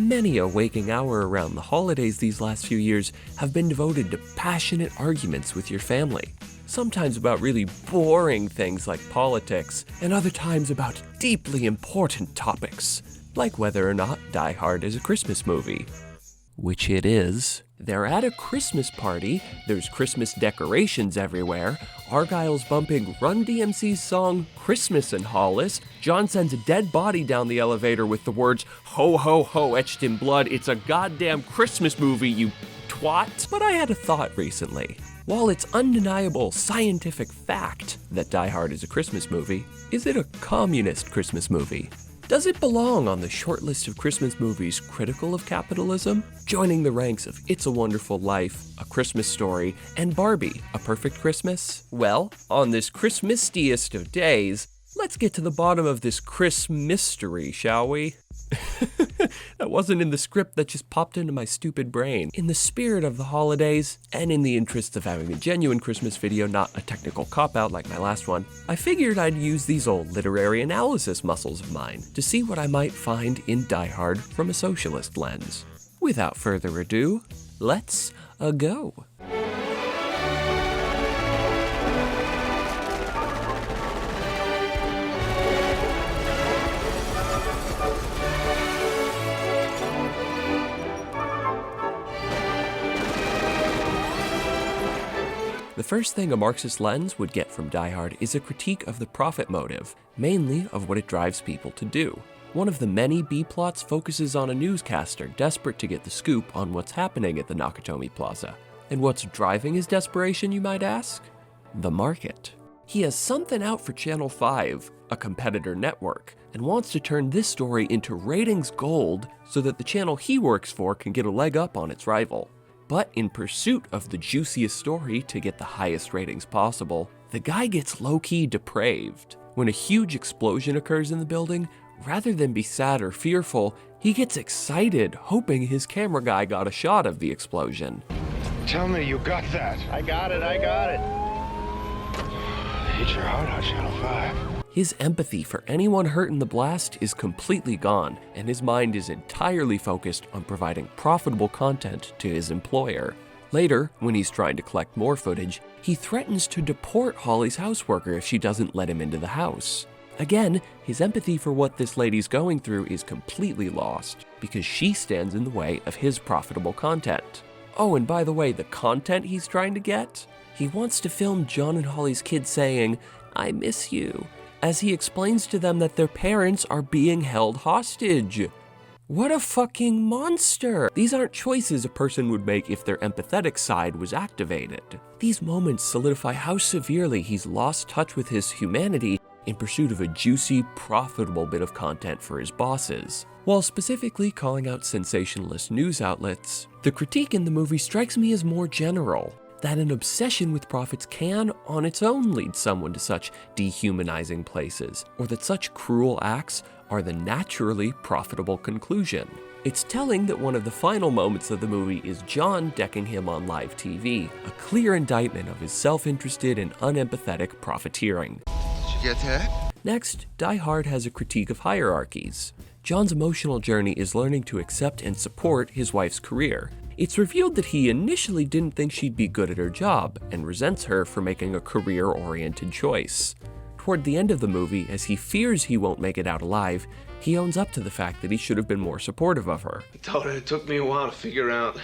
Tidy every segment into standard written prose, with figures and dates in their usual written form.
Many a waking hour around the holidays these last few years have been devoted to passionate arguments with your family. Sometimes about really boring things like politics, and other times about deeply important topics, like whether or not Die Hard is a Christmas movie. Which it is. They're at a Christmas party, there's Christmas decorations everywhere, Argyle's bumping Run DMC's song Christmas in Hollis, John sends a dead body down the elevator with the words "Ho ho ho" etched in blood. It's a goddamn Christmas movie, you twat. But I had a thought recently. While it's undeniable scientific fact that Die Hard is a Christmas movie, is it a communist Christmas movie? Does it belong on the short list of Christmas movies critical of capitalism, joining the ranks of It's a Wonderful Life, A Christmas Story, and Barbie, A Perfect Christmas? Well, on this Christmastiest of days, let's get to the bottom of this Chris mystery, shall we? That wasn't in the script, that just popped into my stupid brain. In the spirit of the holidays, and in the interest of having a genuine Christmas video, not a technical cop-out like my last one, I figured I'd use these old literary analysis muscles of mine to see what I might find in Die Hard from a socialist lens. Without further ado, let's go. The first thing a Marxist lens would get from Die Hard is a critique of the profit motive, mainly of what it drives people to do. One of the many B-plots focuses on a newscaster desperate to get the scoop on what's happening at the Nakatomi Plaza. And what's driving his desperation, you might ask? The market. He has something out for Channel 5, a competitor network, and wants to turn this story into ratings gold so that the channel he works for can get a leg up on its rival. But in pursuit of the juiciest story to get the highest ratings possible, the guy gets low-key depraved. When a huge explosion occurs in the building, rather than be sad or fearful, he gets excited, hoping his camera guy got a shot of the explosion. Tell me you got that. I got it. Hit your heart on Channel 5. His empathy for anyone hurt in the blast is completely gone, and his mind is entirely focused on providing profitable content to his employer. Later, when he's trying to collect more footage, he threatens to deport Holly's houseworker if she doesn't let him into the house. Again, his empathy for what this lady's going through is completely lost, because she stands in the way of his profitable content. Oh, and by the way, the content he's trying to get? He wants to film John and Holly's kids saying, "I miss you," as he explains to them that their parents are being held hostage. What a fucking monster! These aren't choices a person would make if their empathetic side was activated. These moments solidify how severely he's lost touch with his humanity in pursuit of a juicy, profitable bit of content for his bosses. While specifically calling out sensationalist news outlets, the critique in the movie strikes me as more general. That an obsession with profits can, on its own, lead someone to such dehumanizing places, or that such cruel acts are the naturally profitable conclusion. It's telling that one of the final moments of the movie is John decking him on live TV, a clear indictment of his self-interested and unempathetic profiteering. Did you get that? Next, Die Hard has a critique of hierarchies. John's emotional journey is learning to accept and support his wife's career. It's revealed that he initially didn't think she'd be good at her job, and resents her for making a career-oriented choice. Toward the end of the movie, as he fears he won't make it out alive, he owns up to the fact that he should have been more supportive of her. I told her it took me a while to figure out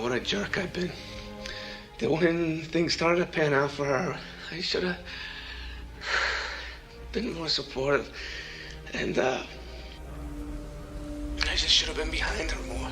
what a jerk I've been. That when things started to pan out for her, I should have been more supportive, and I just should have been behind her more.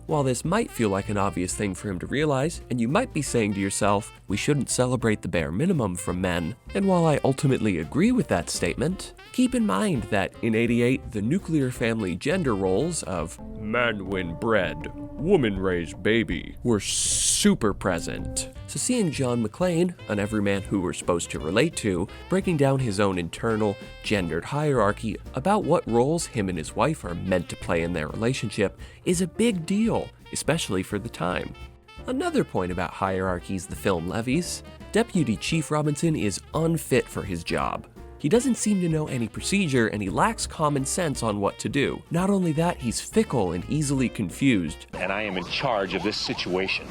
While this might feel like an obvious thing for him to realize, and you might be saying to yourself, we shouldn't celebrate the bare minimum from men, and while I ultimately agree with that statement, keep in mind that in '88, the nuclear family gender roles of man win bread, woman raise baby were super present. So seeing John McClane, an everyman who we're supposed to relate to, breaking down his own internal, gendered hierarchy about what roles him and his wife are meant to play in their relationship is a big deal, especially for the time. Another point about hierarchies the film levies, Deputy Chief Robinson is unfit for his job. He doesn't seem to know any procedure, and he lacks common sense on what to do. Not only that, he's fickle and easily confused. And I am in charge of this situation.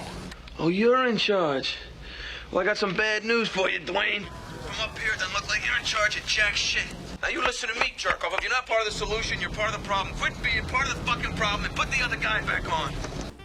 Oh, you're in charge. Well, I got some bad news for you, Dwayne. From up here, it doesn't look like you're in charge of jack shit. Now you listen to me, jerk off. If you're not part of the solution, you're part of the problem. Quit being part of the fucking problem and put the other guy back on.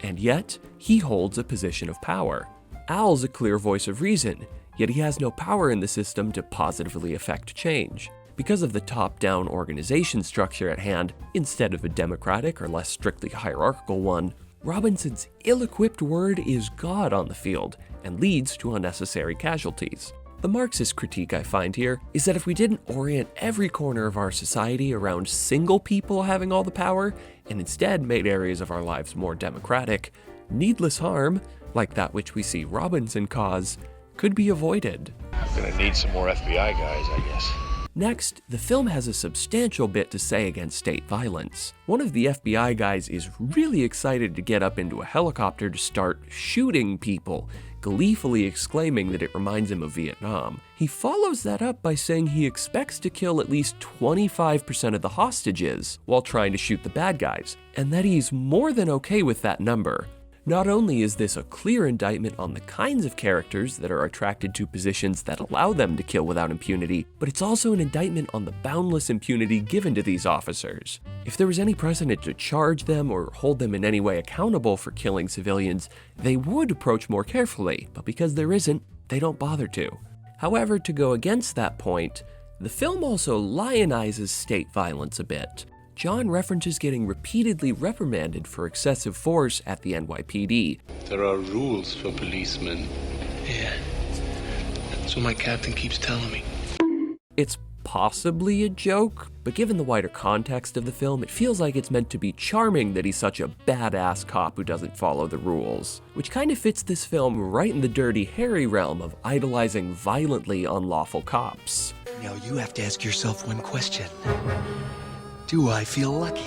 And yet, he holds a position of power. Al's a clear voice of reason, yet he has no power in the system to positively affect change. Because of the top-down organization structure at hand, instead of a democratic or less strictly hierarchical one, Robinson's ill-equipped word is God on the field and leads to unnecessary casualties. The Marxist critique I find here is that if we didn't orient every corner of our society around single people having all the power, and instead made areas of our lives more democratic, needless harm, like that which we see Robinson cause, could be avoided. Gonna need some more FBI guys, I guess. Next, the film has a substantial bit to say against state violence. One of the FBI guys is really excited to get up into a helicopter to start shooting people, gleefully exclaiming that it reminds him of Vietnam. He follows that up by saying he expects to kill at least 25% of the hostages while trying to shoot the bad guys, and that he's more than okay with that number. Not only is this a clear indictment on the kinds of characters that are attracted to positions that allow them to kill without impunity, but it's also an indictment on the boundless impunity given to these officers. If there was any precedent to charge them or hold them in any way accountable for killing civilians, they would approach more carefully, but because there isn't, they don't bother to. However, to go against that point, the film also lionizes state violence a bit. John references getting repeatedly reprimanded for excessive force at the NYPD. There are rules for policemen. Yeah. That's what my captain keeps telling me. It's possibly a joke, but given the wider context of the film, it feels like it's meant to be charming that he's such a badass cop who doesn't follow the rules, which kind of fits this film right in the Dirty Harry realm of idolizing violently unlawful cops. Now you have to ask yourself one question. Do I feel lucky?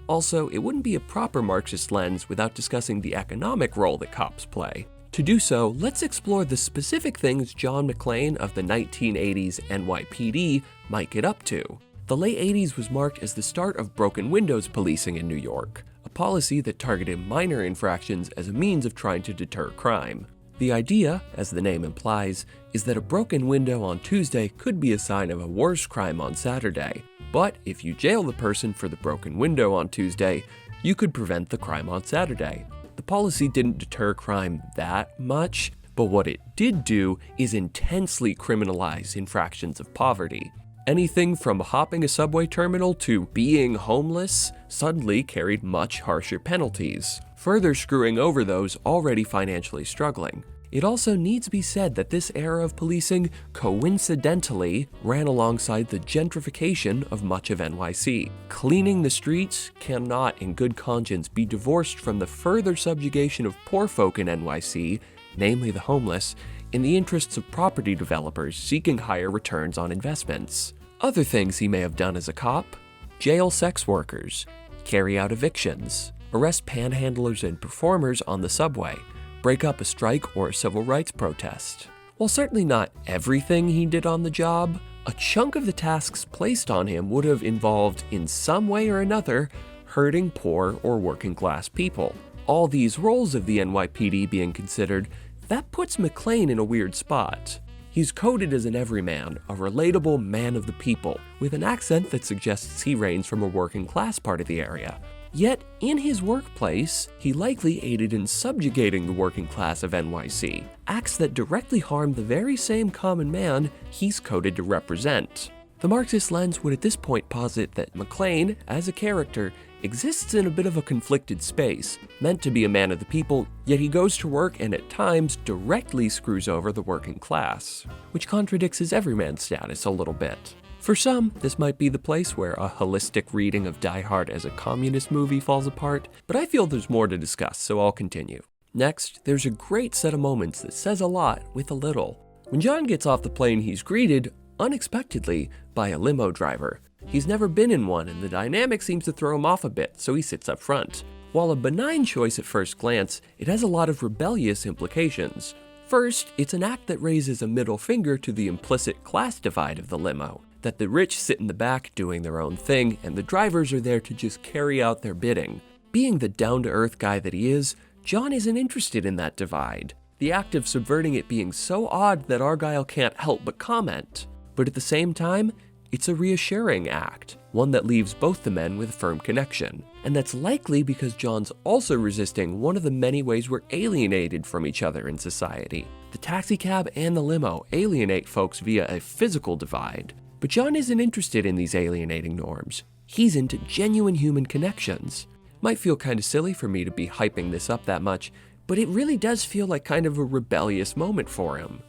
Also, it wouldn't be a proper Marxist lens without discussing the economic role that cops play. To do so, let's explore the specific things John McClane of the 1980s NYPD might get up to. The late 80s was marked as the start of broken windows policing in New York, a policy that targeted minor infractions as a means of trying to deter crime. The idea, as the name implies, is that a broken window on Tuesday could be a sign of a worse crime on Saturday. But if you jail the person for the broken window on Tuesday, you could prevent the crime on Saturday. The policy didn't deter crime that much, but what it did do is intensely criminalize infractions of poverty. Anything from hopping a subway terminal to being homeless suddenly carried much harsher penalties, further screwing over those already financially struggling. It also needs to be said that this era of policing coincidentally ran alongside the gentrification of much of NYC. Cleaning the streets cannot, in good conscience, be divorced from the further subjugation of poor folk in NYC, namely the homeless, in the interests of property developers seeking higher returns on investments. Other things he may have done as a cop: jail sex workers, carry out evictions, arrest panhandlers and performers on the subway, break up a strike or a civil rights protest. While certainly not everything he did on the job, a chunk of the tasks placed on him would have involved, in some way or another, hurting poor or working class people. All these roles of the NYPD being considered, that puts McClane in a weird spot. He's coded as an everyman, a relatable man of the people, with an accent that suggests he reigns from a working class part of the area. Yet, in his workplace, he likely aided in subjugating the working class of NYC, acts that directly harm the very same common man he's coded to represent. The Marxist lens would at this point posit that McClane, as a character, exists in a bit of a conflicted space, meant to be a man of the people, yet he goes to work and at times directly screws over the working class, which contradicts his everyman status a little bit. For some, this might be the place where a holistic reading of Die Hard as a communist movie falls apart, but I feel there's more to discuss, so I'll continue. Next, there's a great set of moments that says a lot with a little. When John gets off the plane, he's greeted, unexpectedly, by a limo driver. He's never been in one, and the dynamic seems to throw him off a bit, so he sits up front. While a benign choice at first glance, it has a lot of rebellious implications. First, it's an act that raises a middle finger to the implicit class divide of the limo. that the rich sit in the back doing their own thing, and the drivers are there to just carry out their bidding. Being the down-to-earth guy that he is, John isn't interested in that divide, the act of subverting it being so odd that Argyle can't help but comment. But at the same time, it's a reassuring act, one that leaves both the men with a firm connection. And that's likely because John's also resisting one of the many ways we're alienated from each other in society. The taxicab and the limo alienate folks via a physical divide. But John isn't interested in these alienating norms. He's into genuine human connections. Might feel kind of silly for me to be hyping this up that much, but it really does feel like kind of a rebellious moment for him.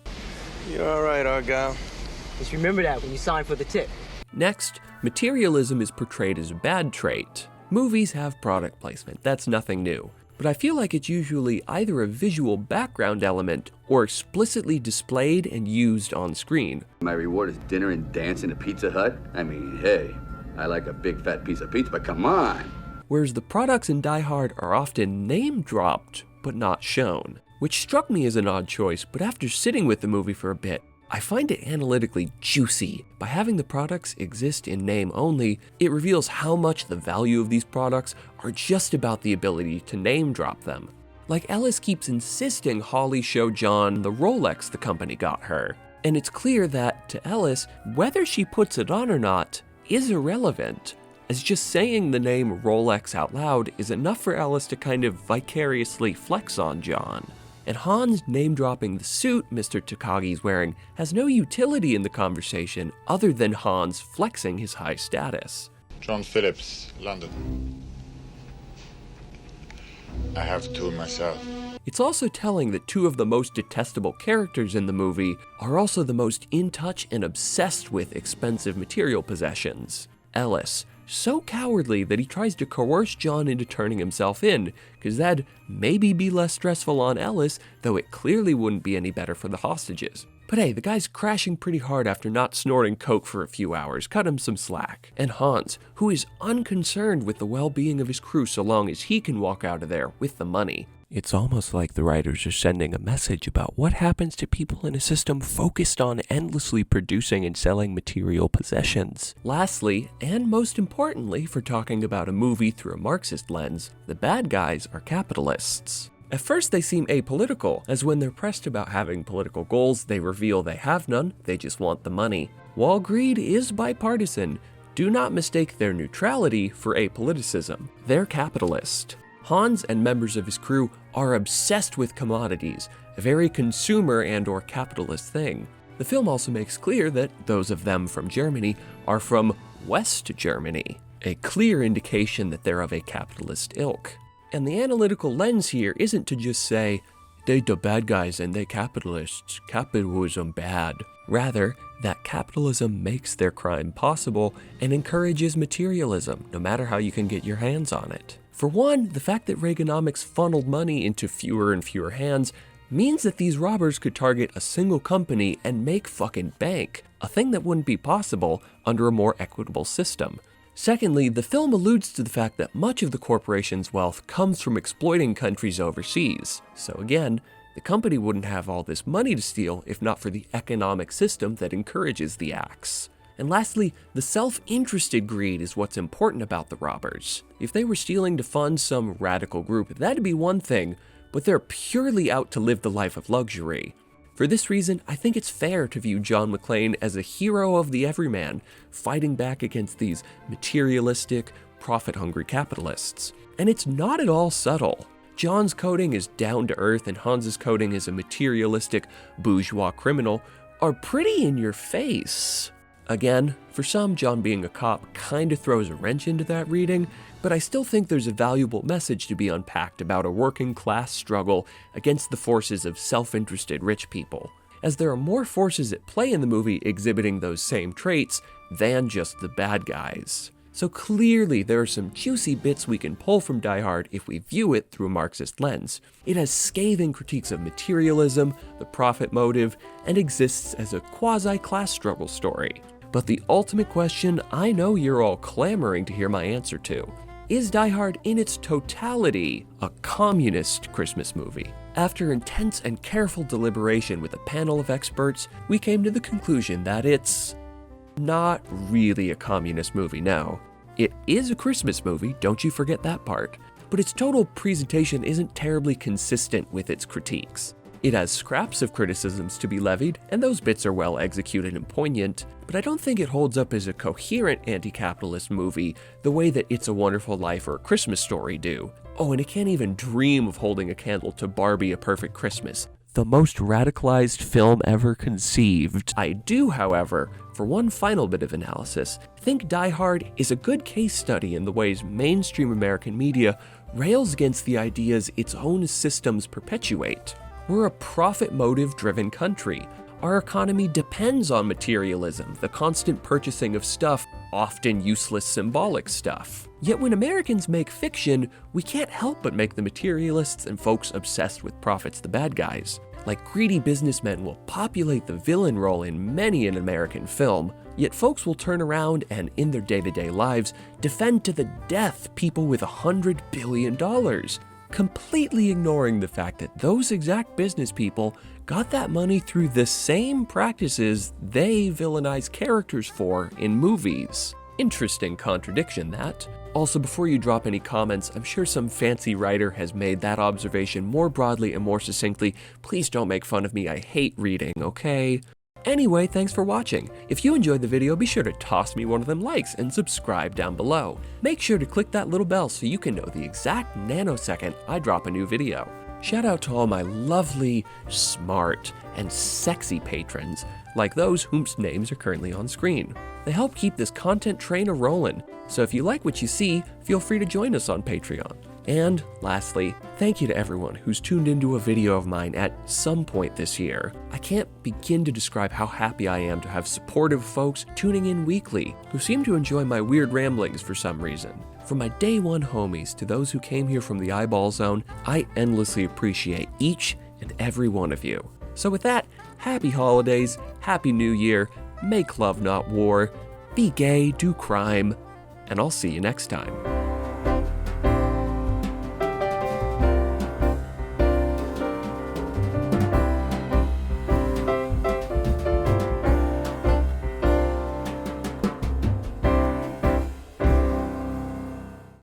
You're all right, Argyle. Just remember that when you sign for the tip. Next, materialism is portrayed as a bad trait. Movies have product placement, that's nothing new. But I feel like it's usually either a visual background element or explicitly displayed and used on screen. My reward is dinner and dancing at Pizza Hut? I mean, hey, I like a big fat piece of pizza, but come on! Whereas the products in Die Hard are often name-dropped, but not shown. Which struck me as an odd choice, but after sitting with the movie for a bit, I find it analytically juicy. By having the products exist in name only, it reveals how much the value of these products are just about the ability to name drop them. Like Ellis keeps insisting Holly show John the Rolex the company got her. And it's clear that, to Ellis, whether she puts it on or not is irrelevant, as just saying the name Rolex out loud is enough for Ellis to kind of vicariously flex on John. And Hans name-dropping the suit Mr. Takagi's wearing has no utility in the conversation other than Hans flexing his high status. John Phillips, London. I have two myself. It's also telling that two of the most detestable characters in the movie are also the most in touch and obsessed with expensive material possessions. Ellis, so cowardly that he tries to coerce John into turning himself in, because that'd maybe be less stressful on Ellis, though it clearly wouldn't be any better for the hostages. But hey, the guy's crashing pretty hard after not snorting coke for a few hours, cut him some slack. And Hans, who is unconcerned with the well-being of his crew so long as he can walk out of there with the money. It's almost like the writers are sending a message about what happens to people in a system focused on endlessly producing and selling material possessions. Lastly, and most importantly for talking about a movie through a Marxist lens, the bad guys are capitalists. At first they seem apolitical, as when they're pressed about having political goals, they reveal they have none, they just want the money. While greed is bipartisan, do not mistake their neutrality for apoliticism. They're capitalist. Hans and members of his crew are obsessed with commodities, a very consumer and/or capitalist thing. The film also makes clear that those of them from Germany are from West Germany, a clear indication that they're of a capitalist ilk. And the analytical lens here isn't to just say, they the bad guys and they capitalists, capitalism bad. Rather, that capitalism makes their crime possible and encourages materialism, no matter how you can get your hands on it. For one, the fact that Reaganomics funneled money into fewer and fewer hands means that these robbers could target a single company and make fucking bank, a thing that wouldn't be possible under a more equitable system. Secondly, the film alludes to the fact that much of the corporation's wealth comes from exploiting countries overseas. So again, the company wouldn't have all this money to steal if not for the economic system that encourages the acts. And lastly, the self-interested greed is what's important about the robbers. If they were stealing to fund some radical group, that'd be one thing, but they're purely out to live the life of luxury. For this reason, I think it's fair to view John McClane as a hero of the everyman, fighting back against these materialistic, profit-hungry capitalists. And it's not at all subtle. John's coding is down-to-earth and Hans's coding as a materialistic, bourgeois criminal are pretty in your face. Again, for some, John being a cop kinda throws a wrench into that reading, but I still think there's a valuable message to be unpacked about a working class struggle against the forces of self-interested rich people, as there are more forces at play in the movie exhibiting those same traits than just the bad guys. So clearly there are some juicy bits we can pull from Die Hard if we view it through a Marxist lens. It has scathing critiques of materialism, the profit motive, and exists as a quasi-class struggle story. But the ultimate question I know you're all clamoring to hear my answer to: is Die Hard in its totality a communist Christmas movie? After intense and careful deliberation with a panel of experts, we came to the conclusion that it's Not really a communist movie, no. It is a Christmas movie, don't you forget that part. But its total presentation isn't terribly consistent with its critiques. It has scraps of criticisms to be levied, and those bits are well executed and poignant, but I don't think it holds up as a coherent anti-capitalist movie the way that It's a Wonderful Life or A Christmas Story do. Oh, and it can't even dream of holding a candle to Barbie: A Perfect Christmas, the most radicalized film ever conceived. I do, however, for one final bit of analysis, think Die Hard is a good case study in the ways mainstream American media rails against the ideas its own systems perpetuate. We're a profit motive-driven country. Our economy depends on materialism, the constant purchasing of stuff, often useless symbolic stuff. Yet when Americans make fiction, we can't help but make the materialists and folks obsessed with profits the bad guys. Like greedy businessmen will populate the villain role in many an American film, yet folks will turn around and in their day-to-day lives defend to the death people with $100 billion, completely ignoring the fact that those exact business people got that money through the same practices they villainize characters for in movies. Interesting contradiction, that. Also, before you drop any comments, I'm sure some fancy writer has made that observation more broadly and more succinctly. Please don't make fun of me, I hate reading, okay? Anyway, thanks for watching. If you enjoyed the video, be sure to toss me one of them likes and subscribe down below. Make sure to click that little bell so you can know the exact nanosecond I drop a new video. Shout out to all my lovely, smart, and sexy patrons, like those whose names are currently on screen. They help keep this content train a-rolling, so if you like what you see, feel free to join us on Patreon. And lastly, thank you to everyone who's tuned into a video of mine at some point this year. I can't begin to describe how happy I am to have supportive folks tuning in weekly who seem to enjoy my weird ramblings for some reason. From my day one homies to those who came here from the eyeball zone, I endlessly appreciate each and every one of you. So with that, happy holidays, happy new year, make love not war, be gay, do crime, and I'll see you next time.